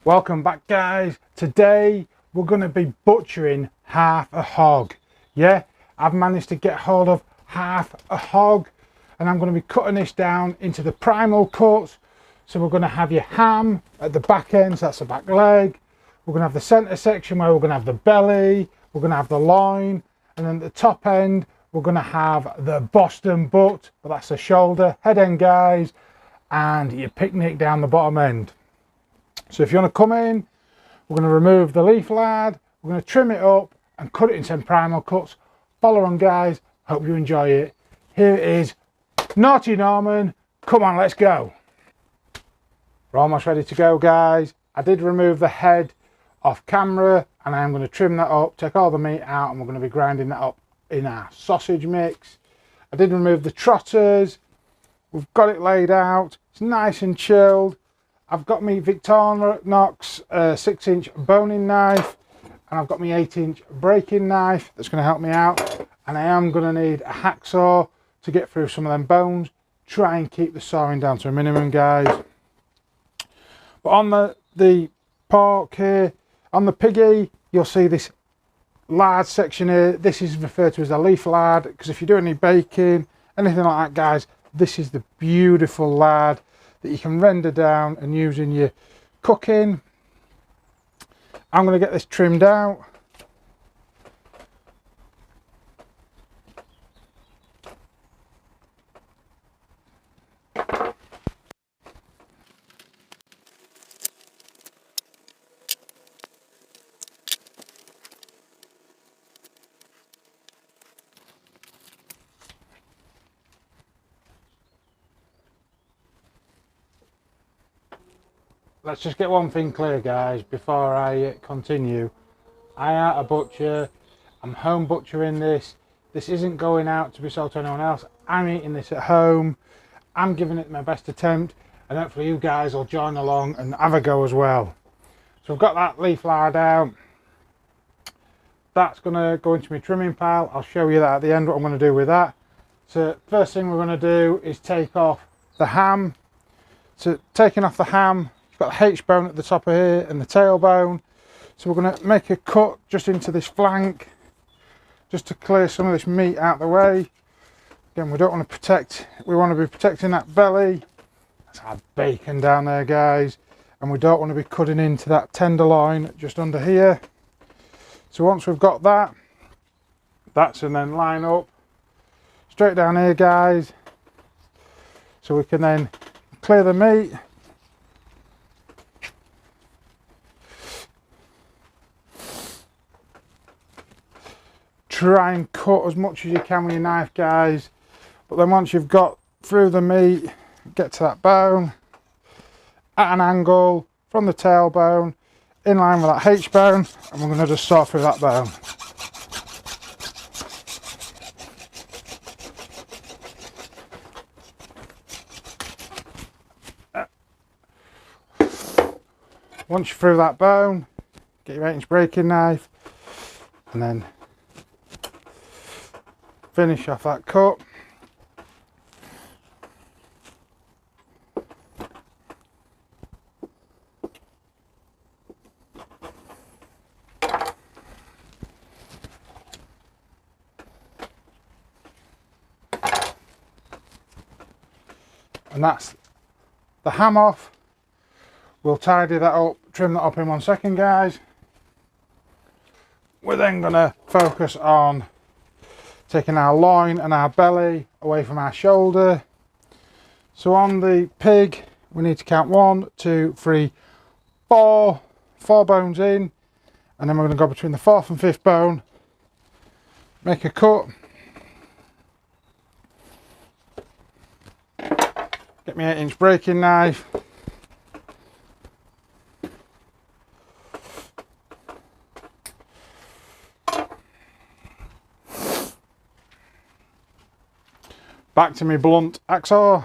Welcome back, guys. Today we're going to be butchering half a hog. Yeah, I've managed to get hold of half a hog and I'm going to be cutting this down into the primal cuts. So we're going to have your ham at the back end, so that's the back leg. We're going to have the center section where we're going to have the belly, we're going to have the loin, and then at the top end we're going to have the Boston butt, but that's the shoulder, head end, guys, and your picnic down the bottom end. So if you want to come in, we're going to remove the leaf lard, we're going to trim it up and cut it into primal cuts. Follow on, guys, hope you enjoy it. Here is Naughty Norman. Come on, let's go. We're almost ready to go, guys. I did remove the head off camera and I'm going to trim that up, take all the meat out, and we're going to be grinding that up in our sausage mix. I did remove the trotters. We've got it laid out. It's nice and chilled. I've got my Victorinox 6-inch boning knife and I've got my 8-inch breaking knife that's going to help me out, and I am going to need a hacksaw to get through some of them bones. Try and keep the sawing down to a minimum, guys. But on the pork here, on the piggy, you'll see this lard section here. This is referred to as a leaf lard, because if you do any baking, anything like that, guys, this is the beautiful lard that you can render down and use in your cooking. I'm going to get this trimmed out. Let's just get one thing clear, guys, before I continue. I am a butcher. I'm home butchering this. This isn't going out to be sold to anyone else. I'm eating this at home. I'm giving it my best attempt, and hopefully you guys will join along and have a go as well. So I've got that leaf lard out. That's going to go into my trimming pile. I'll show you that at the end, what I'm going to do with that. So first thing we're going to do is take off the ham. So taking off the ham, you've got the H bone at the top of here and the tailbone. So we're going to make a cut just into this flank, just to clear some of this meat out of the way. Again, we don't want to protect, we want to be protecting that belly. That's our bacon down there, guys. And we don't want to be cutting into that tenderloin just under here. So once we've got that, that's and then line up straight down here, guys. So we can then clear the meat. Try and cut as much as you can with your knife, guys, but then once you've got through the meat, get to that bone at an angle from the tailbone in line with that H bone, and we're going to just saw through that bone. Once you're through that bone, get your 8-inch breaking knife and then finish off that cut. And that's the ham off. We'll tidy that up, trim that up in 1 second, guys. We're then going to focus on taking our loin and our belly away from our shoulder. So on the pig, we need to count 1, 2, 3, 4 bones in, and then we're going to go between the 4th and 5th bone, make a cut, get my 8-inch breaking knife, back to my blunt hacksaw.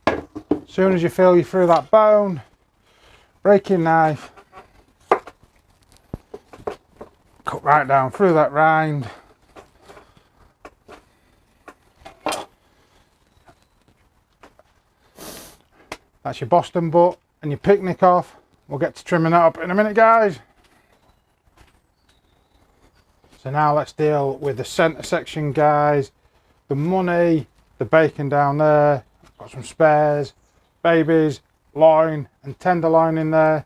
As soon as you feel you're through that bone, breaking knife, cut right down through that rind. That's your Boston butt and your picnic off. We'll get to trimming that up in a minute, guys. So now let's deal with the centre section, guys. The money, the bacon down there. Got some spares, babies, loin and tenderloin in there.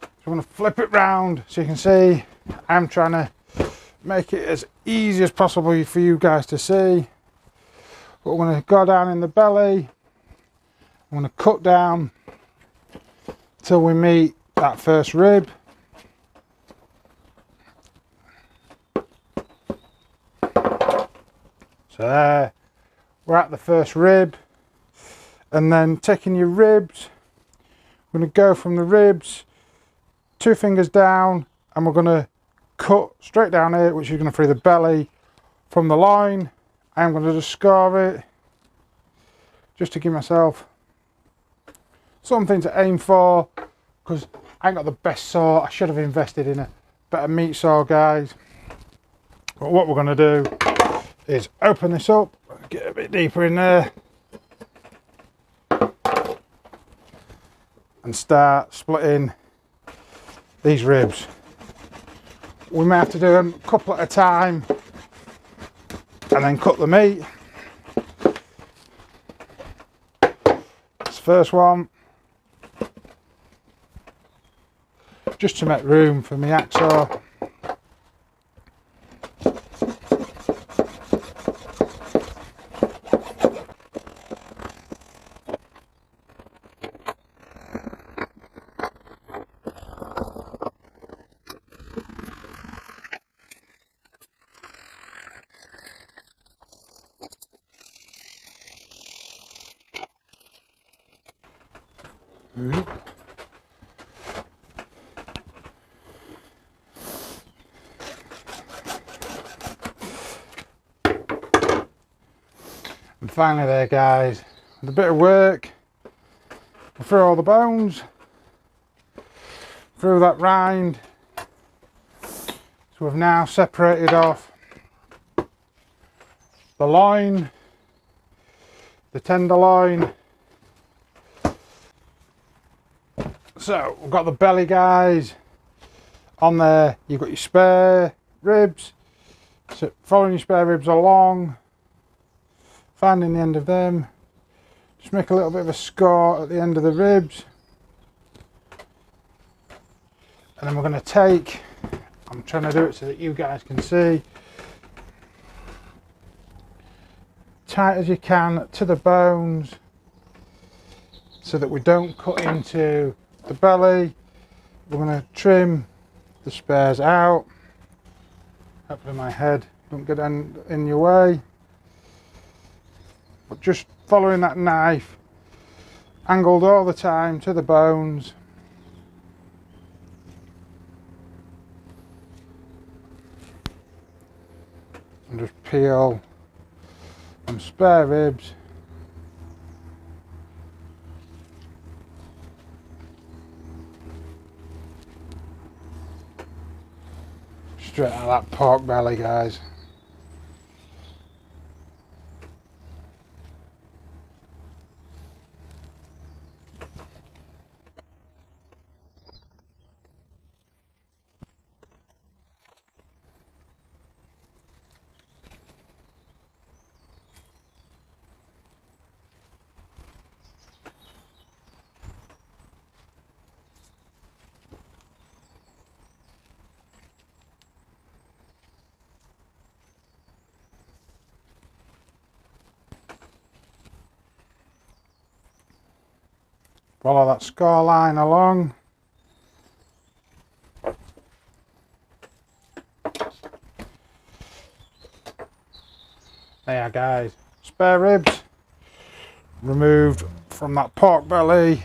So I'm going to flip it round so you can see. I'm trying to make it as easy as possible for you guys to see. But we're going to go down in the belly. I'm going to cut down till we meet that first rib. So there, we're at the first rib, and then taking your ribs, we're going to go from the ribs, 2 fingers down, and we're going to cut straight down here, which is going to free the belly from the loin. I'm going to just score it, just to give myself something to aim for, because I ain't got the best saw. I should have invested in a better meat saw, guys. But what we're going to do is open this up, get a bit deeper in there, and start splitting these ribs. We may have to do them a couple at a time and then cut the meat. This first one, just to make room for my hacksaw. And finally there, guys, with a bit of work, through all the bones, through that rind. So we've now separated off the loin, the tenderloin. So we've got the belly, guys. On there you've got your spare ribs. So following your spare ribs along, finding the end of them, just make a little bit of a score at the end of the ribs, and then we're going to take, I'm trying to do it so that you guys can see, tight as you can to the bones so that we don't cut into the belly. We're going to trim the spares out. Hopefully my head don't get in your way. But just following that knife, angled all the time to the bones. And just peel some spare ribs. Straight out of that pork belly, guys. Follow that score line along. There, guys, spare ribs removed from that pork belly,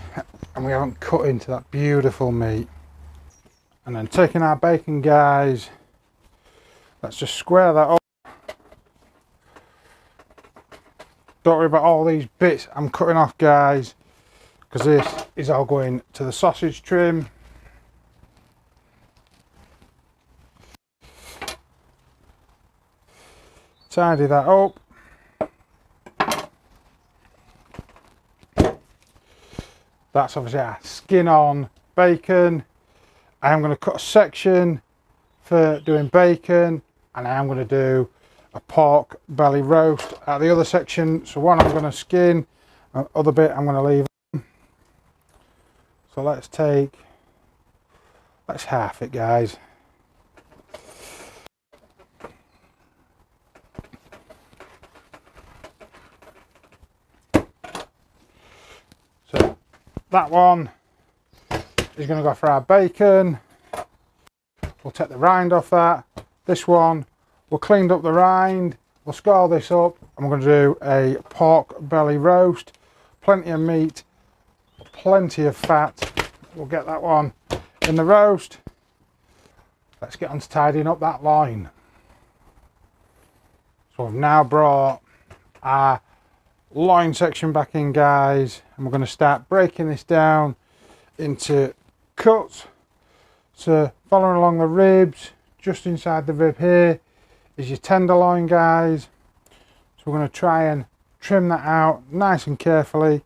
and we haven't cut into that beautiful meat. And then taking our bacon, guys, let's just square that up. Don't worry about all these bits I'm cutting off, guys, because this is all going to the sausage trim. Tidy that up. That's obviously our skin on bacon. I am going to cut a section for doing bacon, and I am going to do a pork belly roast at the other section. So one I'm going to skin, the other bit I'm going to leave. So let's half it, guys. So that one is going to go for our bacon. We'll take the rind off that. This one, we'll cleaned up the rind. We'll score this up, and we're going to do a pork belly roast. Plenty of meat, plenty of fat. We'll get that one in the roast. Let's get on to tidying up that loin. So I've now brought our loin section back in, guys, and we're going to start breaking this down into cuts. So following along the ribs, just inside the rib here is your tenderloin, guys. So we're going to try and trim that out nice and carefully,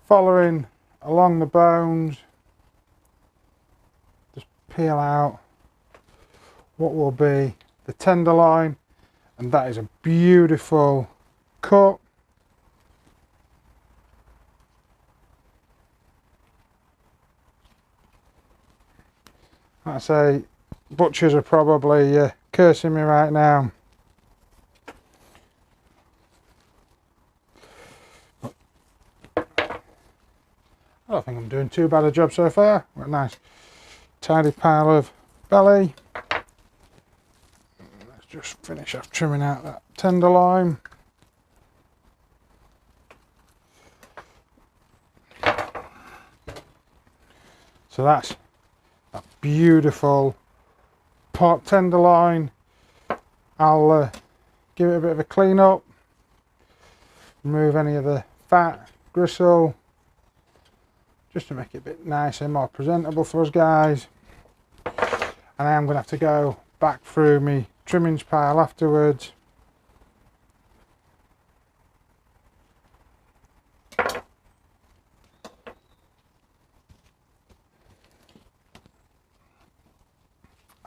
following along the bones. Just peel out what will be the tenderloin, and that is a beautiful cut. Like I say, butchers are probably cursing me right now. I don't think I'm doing too bad a job so far. Got a nice tidy pile of belly. Let's just finish off trimming out that tenderloin. So that's that beautiful pork tenderloin. I'll give it a bit of a clean up, remove any of the fat, gristle, just to make it a bit nicer, more presentable for us, guys. And I am going to have to go back through my trimmings pile afterwards.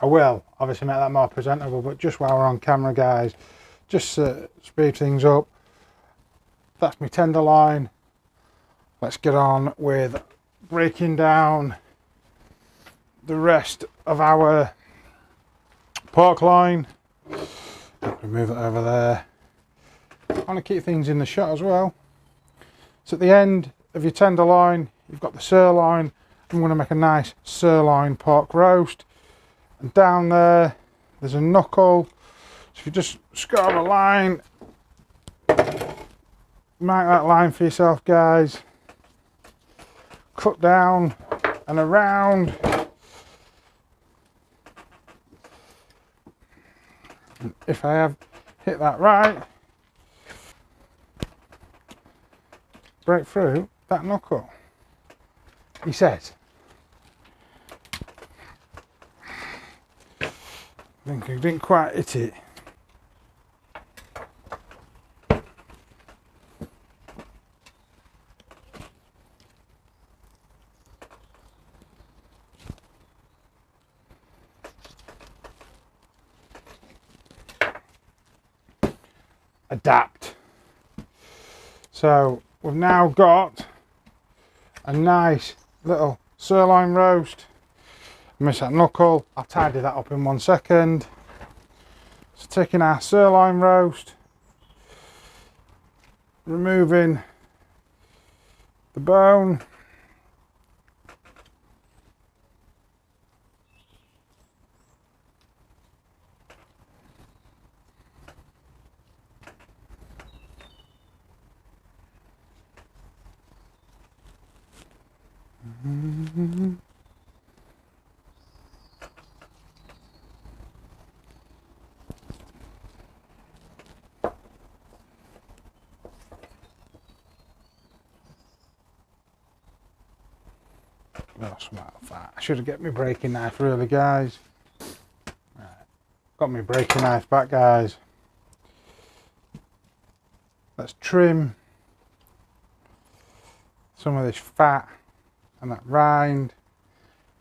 I will obviously make that more presentable, but just while we're on camera, guys, just speed things up. That's my tenderloin. Let's get on with breaking down the rest of our pork loin. Move it over there. I want to keep things in the shot as well. So at the end of your tenderloin, you've got the sirloin. I'm going to make a nice sirloin pork roast. And down there's a knuckle. So if you just score a line, mark that line for yourself, guys. Cut down and around. And if I have hit that right, break through that knuckle, he says. I think I didn't quite hit it. Adapt. So we've now got a nice little sirloin roast. Miss that knuckle. I'll tidy that up in 1 second. So taking our sirloin roast, removing the bone, I should have get my breaking knife really, guys. Right. Got my breaking knife back, guys. Let's trim some of this fat and that rind.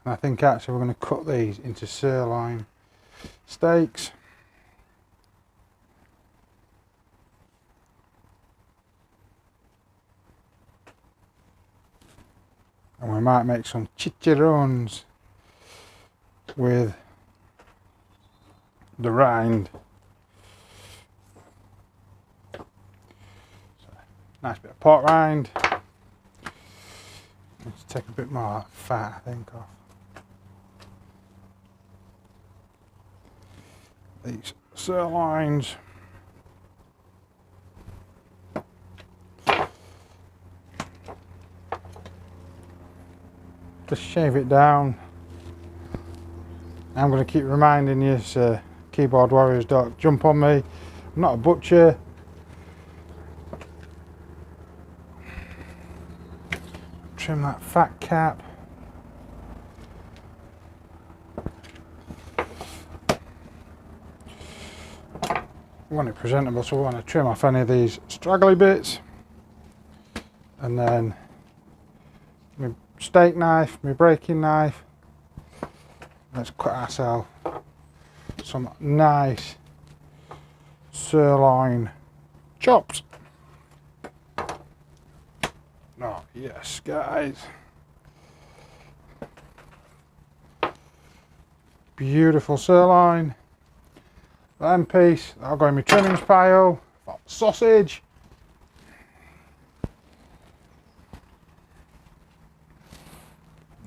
And I think actually we're going to cut these into sirloin steaks. And we might make some chicharrones with the rind. So, nice bit of pork rind. Let's take a bit more of that fat, I think, off these sirloins. Just shave it down. I'm going to keep reminding you, keyboard warriors, don't jump on me. I'm not a butcher. Trim that fat cap. We want it presentable, so we want to trim off any of these straggly bits. And then my steak knife, my breaking knife. Let's cut ourselves some nice sirloin chops. Oh yes, guys. Beautiful sirloin. Lamb piece, that'll go in my trimmings pile. Sausage.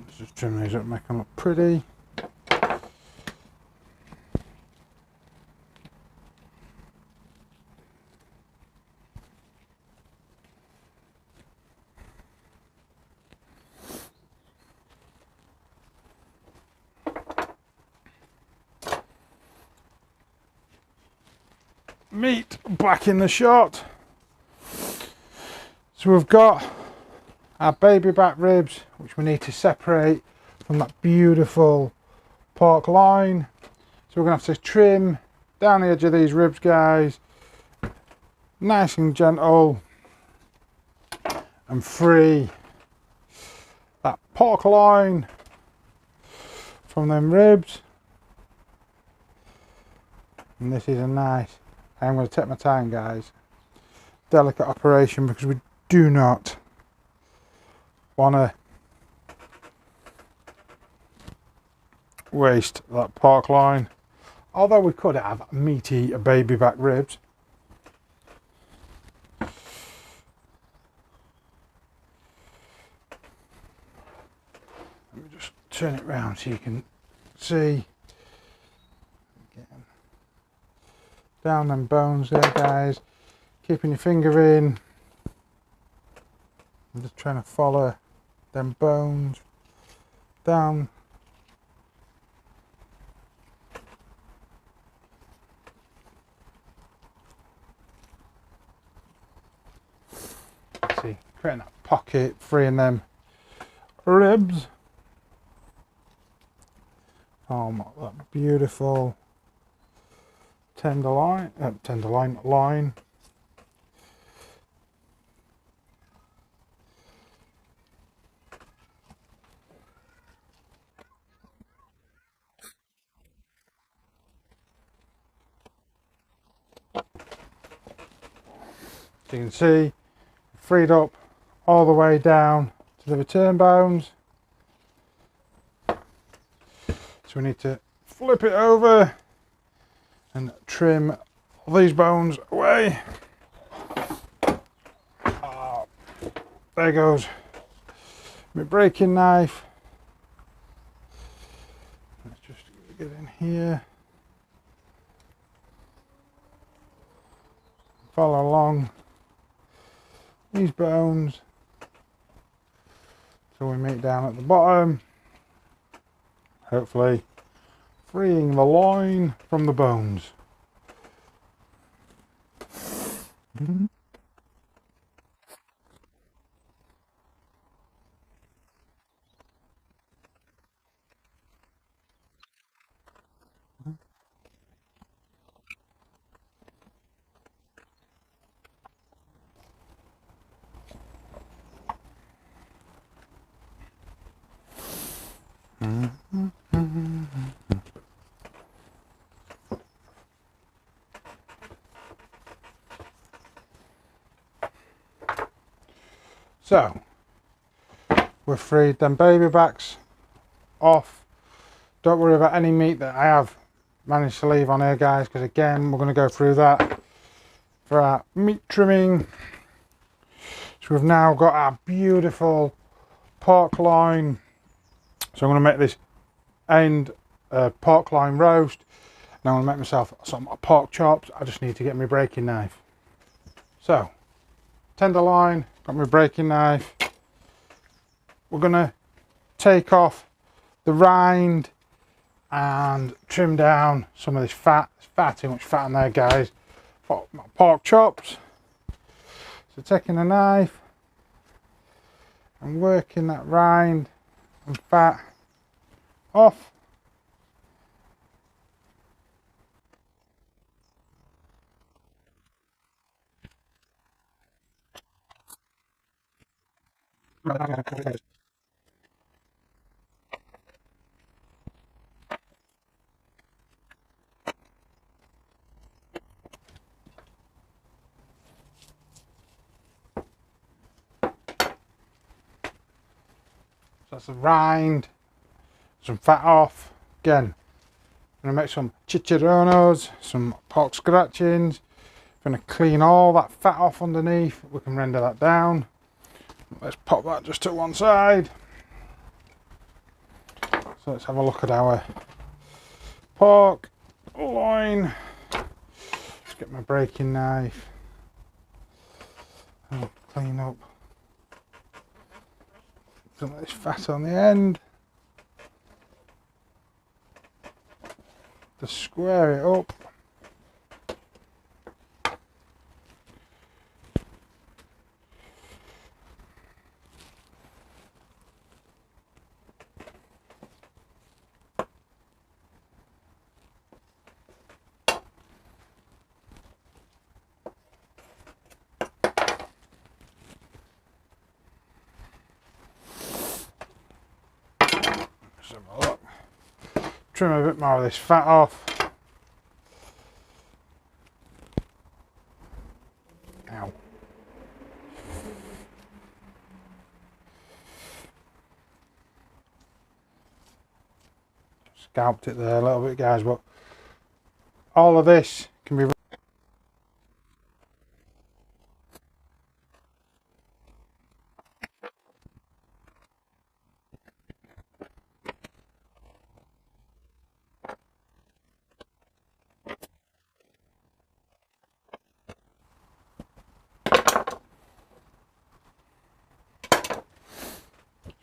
Let's just trim these up, make them look pretty. Meat back in the shot. So we've got our baby back ribs, which we need to separate from that beautiful pork loin. So we're going to have to trim down the edge of these ribs, guys, nice and gentle, and free that pork loin from them ribs. And this is a nice, I'm going to take my time, guys, delicate operation, because we do not want to waste that pork loin, although we could have meaty baby back ribs. Let me just turn it round so you can see. Down them bones there, guys, keeping your finger in. I'm just trying to follow them bones down. See, creating that pocket, freeing them ribs. Oh, that beautiful tenderloin loin. So you can see, freed up all the way down to the return bones. So we need to flip it over and trim all these bones away. Oh, there goes my breaking knife. Let's just get in here. Follow along these bones till we meet down at the bottom. Hopefully freeing the loin from the bones. So we've freed them baby backs off. Don't worry about any meat that I have managed to leave on here, guys, because again we're going to go through that for our meat trimming. So we've now got our beautiful pork loin. So I'm going to make this end pork loin roast. Now I'm going to make myself some pork chops. I just need to get my breaking knife. So tenderloin, got my breaking knife. We're going to take off the rind and trim down some of this fat. There's far too much fat on there, guys, for my pork chops. So taking a knife and working that rind and fat off. So that's the rind, some fat off. Again, I'm going to make some chicharrones, some pork scratchings. I'm going to clean all that fat off underneath. We can render that down. Let's pop that just to one side. So let's have a look at our pork loin. Let's get my breaking knife and clean up some of this fat on the end. To square it up. Trim a bit more of this fat off. Ow. Scalped it there a little bit, guys, but all of this can be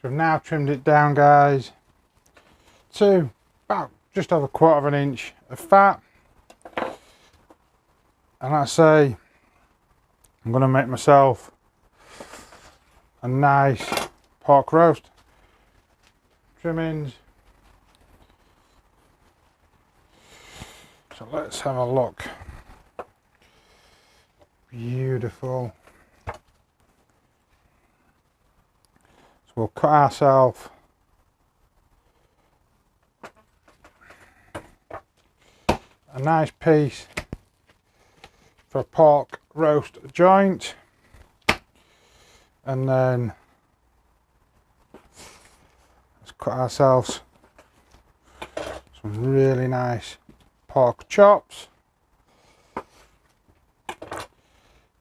So I've now trimmed it down, guys, to about just over 1/4 of an inch of fat. And like I say, I'm going to make myself a nice pork roast. Trimmings. So let's have a look. Beautiful. We'll cut ourselves a nice piece for a pork roast joint, and then let's cut ourselves some really nice pork chops.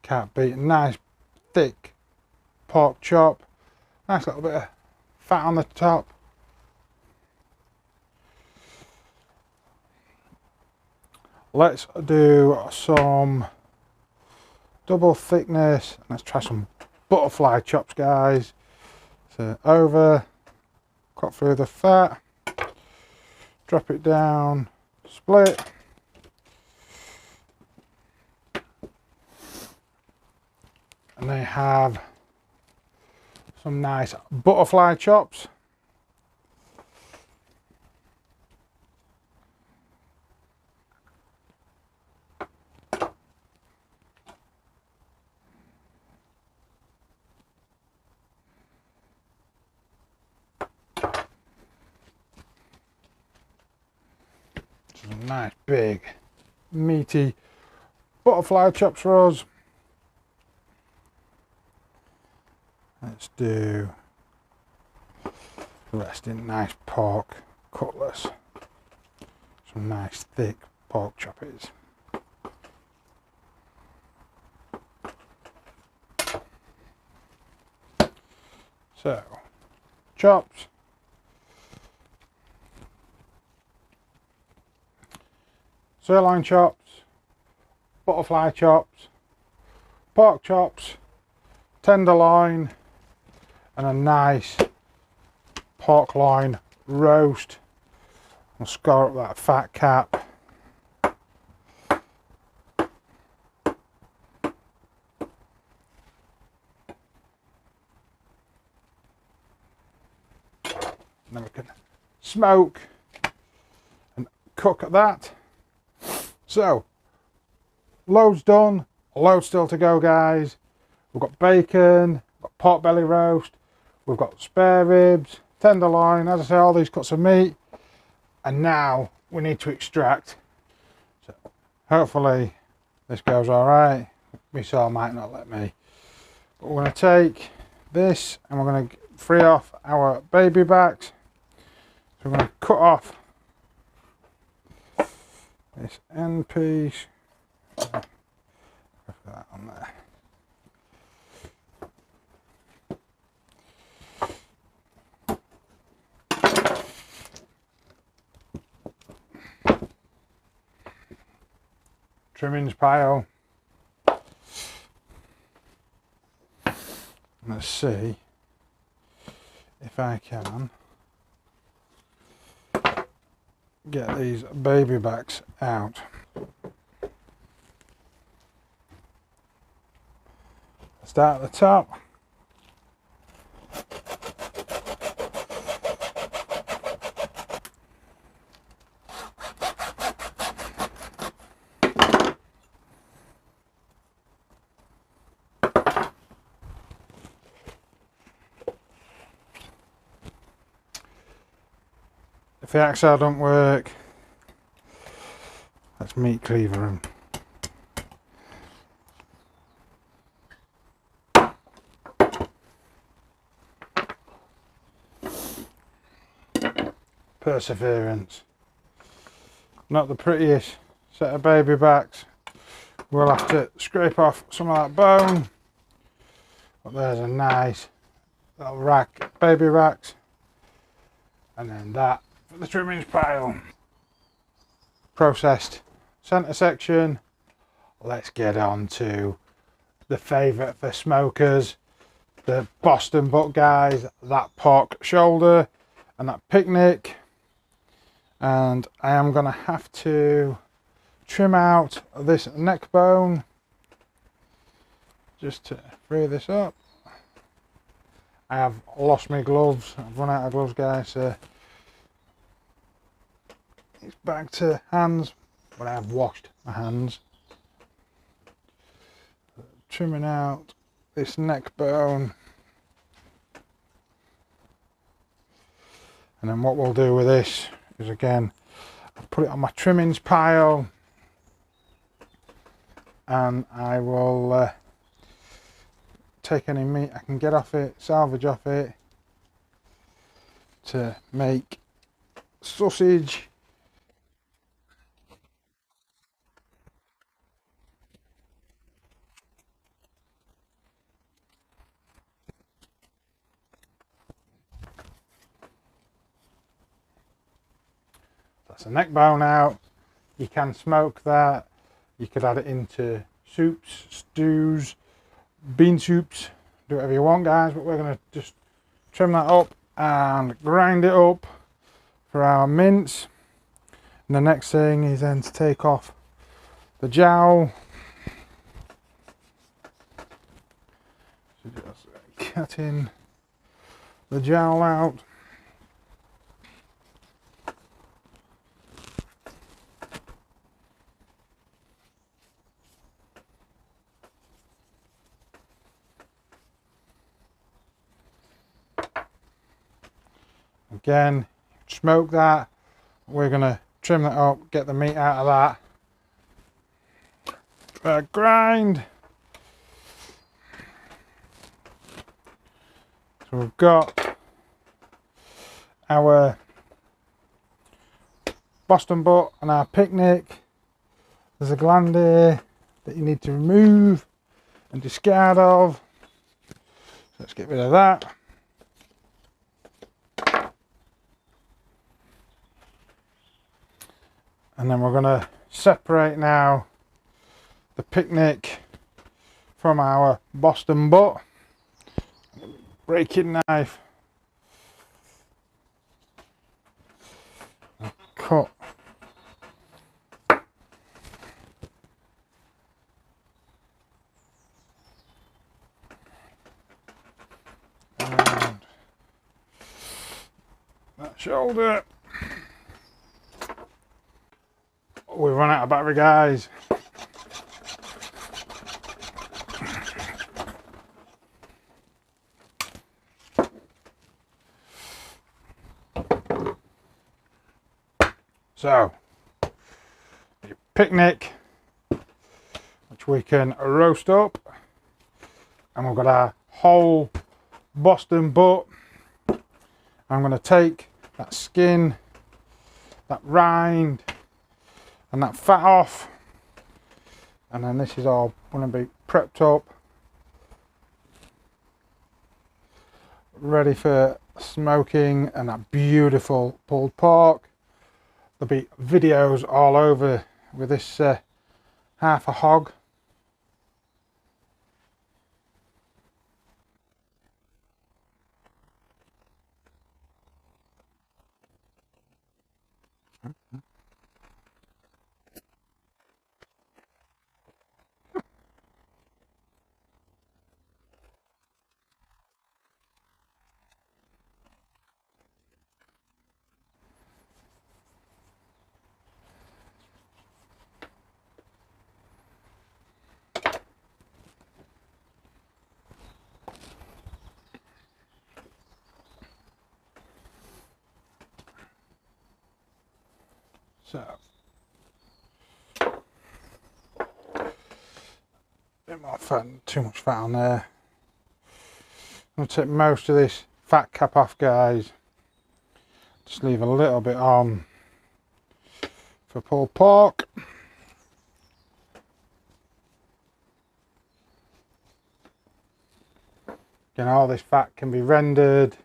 Can't beat a nice thick pork chop. Nice little bit of fat on the top. Let's do some double thickness. Let's try some butterfly chops, guys. So over, cut through the fat, drop it down, split. And they have some nice butterfly chops. Some nice big meaty butterfly chops for us. Let's Let's do the rest in nice pork cutlets. Some nice thick pork choppies. So, chops. Sirloin chops, butterfly chops, pork chops, tenderloin, and a nice pork loin roast. I'll score up that fat cap. And then we can smoke and cook at that. So, loads done, loads still to go, guys. We've got bacon, we've got pork belly roast, we've got spare ribs, tenderloin, as I say, all these cuts of meat. And now we need to extract. So, hopefully this goes all right. My saw might not let me. But we're going to take this and we're going to free off our baby backs. So we're going to cut off this end piece. Put that on there. Trimmings pile. Let's see if I can get these baby backs out. Start at the top. If the axe don't work, let's meat cleaver them. Perseverance. Not the prettiest set of baby backs. We'll have to scrape off some of that bone. But there's a nice little rack, baby racks. And then that for the trimmings pile. Processed centre section. Let's get on to the favourite for smokers, the Boston butt, guys, that pork shoulder and that picnic. And I am going to have to trim out this neck bone just to free this up. I have lost my gloves, I've run out of gloves, guys, so it's back to hands, but I have washed my hands. Trimming out this neck bone, and then what we'll do with this is, again, I'll put it on my trimmings pile, and I will take any meat I can get off it, salvage off it, to make sausage. That's the neck bone out. You can smoke that. You could add it into soups, stews, bean soups, do whatever you want, guys, but we're going to just trim that up and grind it up for our mince. And the next thing is then to take off the jowl. So just cutting the jowl out. Again, smoke that. We're going to trim that up, get the meat out of that. Grind. So we've got our Boston butt and our picnic. There's a gland here that you need to remove and discard of. So let's get rid of that. And then we're going to separate now the picnic from our Boston butt. Breaking knife. And cut. And that shoulder. We've run out of battery, guys. So, your picnic, which we can roast up, and we've got our whole Boston butt. I'm going to take that skin, that rind, and that fat off, and then this is all going to be prepped up, ready for smoking, and that beautiful pulled pork. There'll be videos all over with this half a hog. So, bit more fat, too much fat on there. I'm going to take most of this fat cap off, guys. Just leave a little bit on for pulled pork. Again, all this fat can be rendered,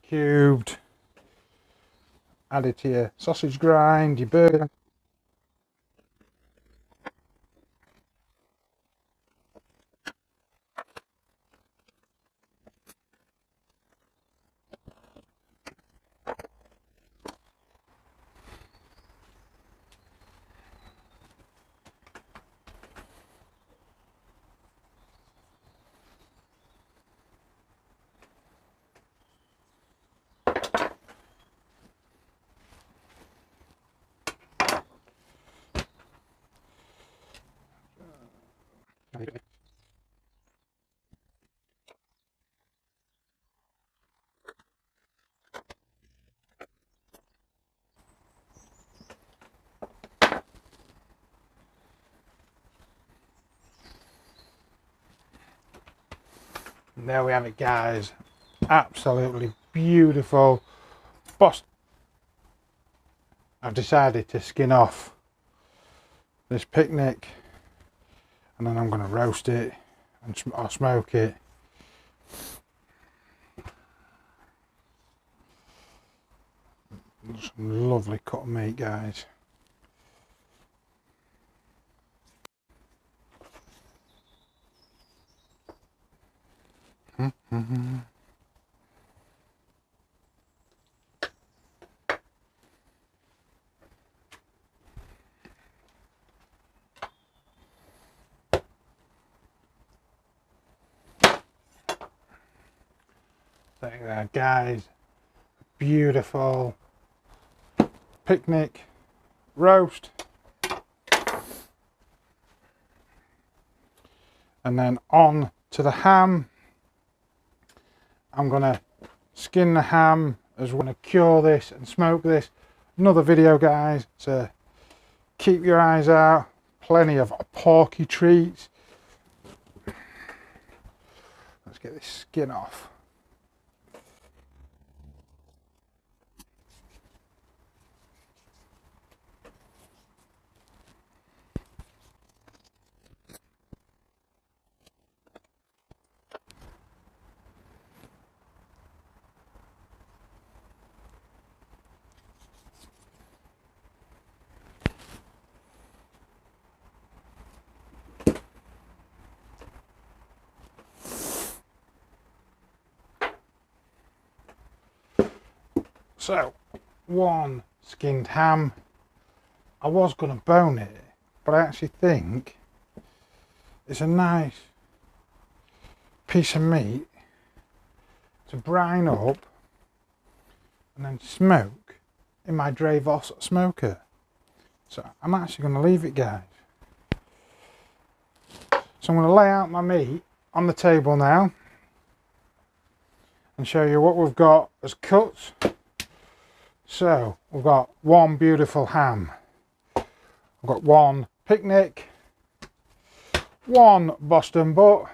cubed, added to your sausage grind, your burger. And there we have it, guys. Absolutely beautiful. I've decided to skin off this picnic, and then I'm going to roast it or smoke it. Some lovely cut meat, guys. There, guys, beautiful picnic roast, and then on to the ham. I'm gonna skin the ham as we're gonna cure this and smoke this. Another video, guys, so keep your eyes out. Plenty of porky treats. Let's get this skin off. So, one skinned ham. I was going to bone it, but I actually think it's a nice piece of meat to brine up and then smoke in my Dre Vos smoker. So I'm actually going to leave it, guys. So I'm going to lay out my meat on the table now and show you what we've got as cuts. So we've got one beautiful ham, I've got one picnic, one Boston butt,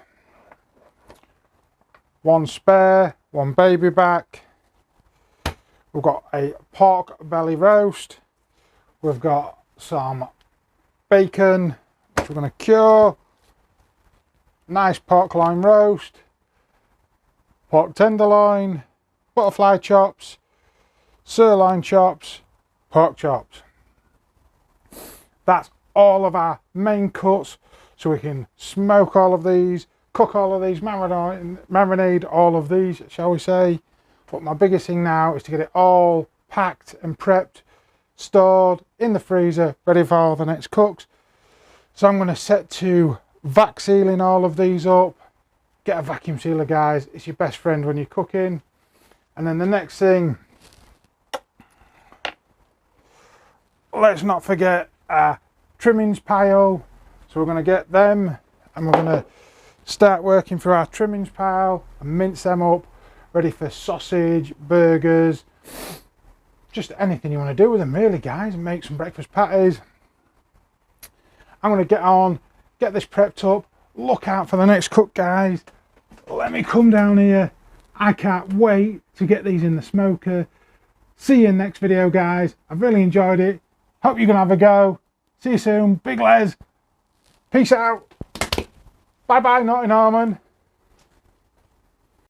one spare, one baby back. We've got a pork belly roast. We've got some bacon, which we're going to cure. Nice pork loin roast, pork tenderloin, butterfly chops, sirloin chops, pork chops. That's all of our main cuts, so we can smoke all of these, cook all of these, marinade all of these, shall we say. But my biggest thing now is to get it all packed and prepped, stored in the freezer, ready for the next cooks. So I'm going to set to vac sealing all of these up. Get a vacuum sealer, guys, it's your best friend when you're cooking. And then the next thing, let's not forget our trimmings pile. So we're going to get them and we're going to start working through our trimmings pile and mince them up, ready for sausage, burgers, just anything you want to do with them really, guys. Make some breakfast patties. I'm going to get on, get this prepped up, look out for the next cook, guys. Let me come down here. I can't wait to get these in the smoker. See you in the next video, guys. I've really enjoyed it. Hope you're going to have a go. See you soon. Big Les. Peace out. Bye bye, Naughty Norman.